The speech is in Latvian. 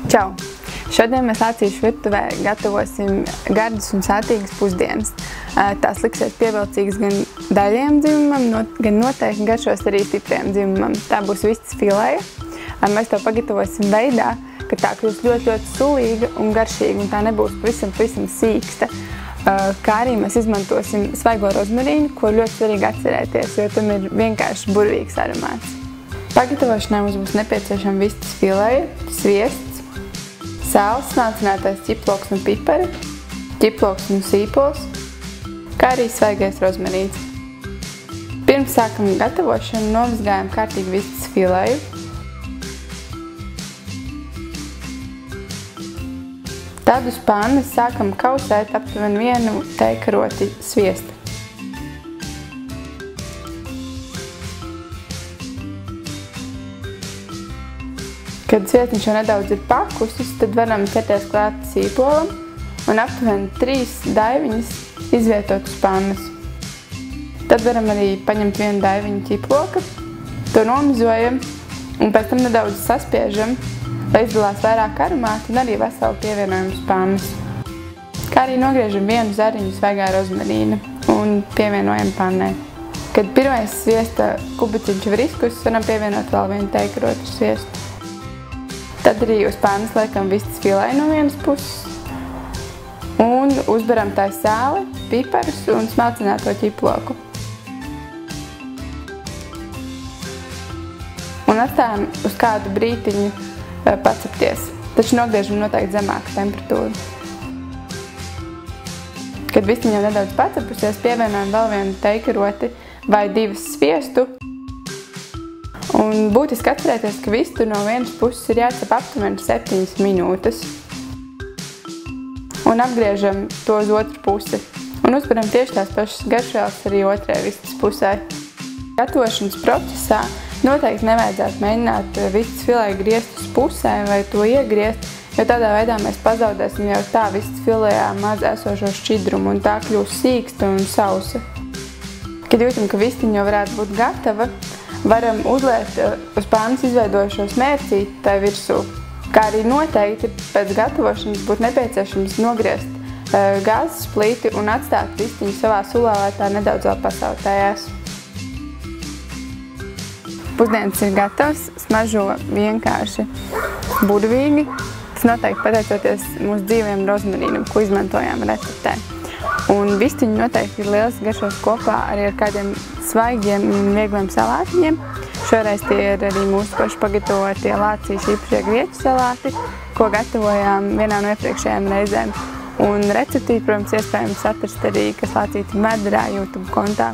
Čau! Šodien mēs Lācīšu virtuvē gatavosim gardus un sātīgas pusdienas. Tās liksies pievilcīgas gan daļiem dzimumam, gan noteikti garšos arī stipriem dzimumam. Tā būs vistas fileja. Mēs to pagatavosim veidā, ka tā kļūs ļoti sulīga un garšīga, un tā nebūs pavisam sīksta. Kā arī mēs izmantosim svaigo rozmarīnu, ko ļoti svarīgi atcerēties, jo tam ir vienkārši burvīgs aromāts. Pagatavošanai mums būs nepieciešama vistas fileja, sviests, sāls, smalcinātais ķiploks un pipari, ķiploks un sīpols, kā arī svaigais rozmarīns. Pirms sākam gatavošanu nomazgājam kārtīgi vistas fileju. Tad uz pannas sākam kausēt aptuveni 1 teikaroti sviesta. Kad sviestiņš jau nedaudz ir pakusis, tad varam ķerties klāt sīpolam un aptuveni 3 daiviņas izvietot uz pannas. Tad varam arī paņemt 1 daiviņu ķiploka, to nomizojam un pēc tam nedaudz saspiežam, lai izdalās vairāk aromāti un arī veseli pievienojam uz pannas. Kā arī nogriežam 1 zariņu svaigā rozmarīna un pievienojam pannai. Kad pirmais sviesta kubiciņš ir izkusis, varam pievienot vēl 1 teikarotu sviestu. Tad arī uz pannas liekam vistas fileju no vienas puses un uzberam tai sāli, piparus un smalcināto ķiploku. Un atstājam uz kādu brītiņu pacepties, taču nogriežam noteikti zemāku temperatūru. Kad vistiņa jau nedaudz pacepusies, pievienojam vēl 1 teikaroti vai 2 sviestu. Un būtiski atcerēties, ka vistu no vienas puses ir jācep aptuveni 7 minūtes. Un apgriežam to uz otru pusi. Un uzberam tieši tās pašas garšvielas arī otrajai vistas pusē. Gatavošanas procesā noteikti nevajadzētu mēģināt vistas fileju griezt uz pusēm vai to iegriezt, jo tādā veidā mēs pazaudēsim jau tā vistas filejā maz esošo šķidrumu un tā kļūs sīksta un sausa. Kad jūtam, ka vistiņa jau varētu būt gatava, varam uzliet uz pannas izveidojušos mērcīti tai virsū, kā arī noteikti pēc gatavošanas būtu nepieciešams nogriezt gāzes plīti un atstāt vistiņu savā sulā, lai tā nedaudz vēl pasautējās. Pusdienas ir gatavs, smaržo vienkārši burvīgi. Tas noteikti pateicoties mūsu dzīvajam rozmarīnam, ko izmantojām receptē. Un vistiņi noteikti ir liels garšos kopā arī ar kādiem svaigiem un viegliem salātiņiem. Šoreiz tie ir arī mūsu paši pagatavotie Lācīšu īpašie grieķu salāti, ko gatavojām vienā no iepriekšējām reizēm. Un receptīti, protams, iespējams atrast arī, kas Lācīti Medrā YouTube kontā.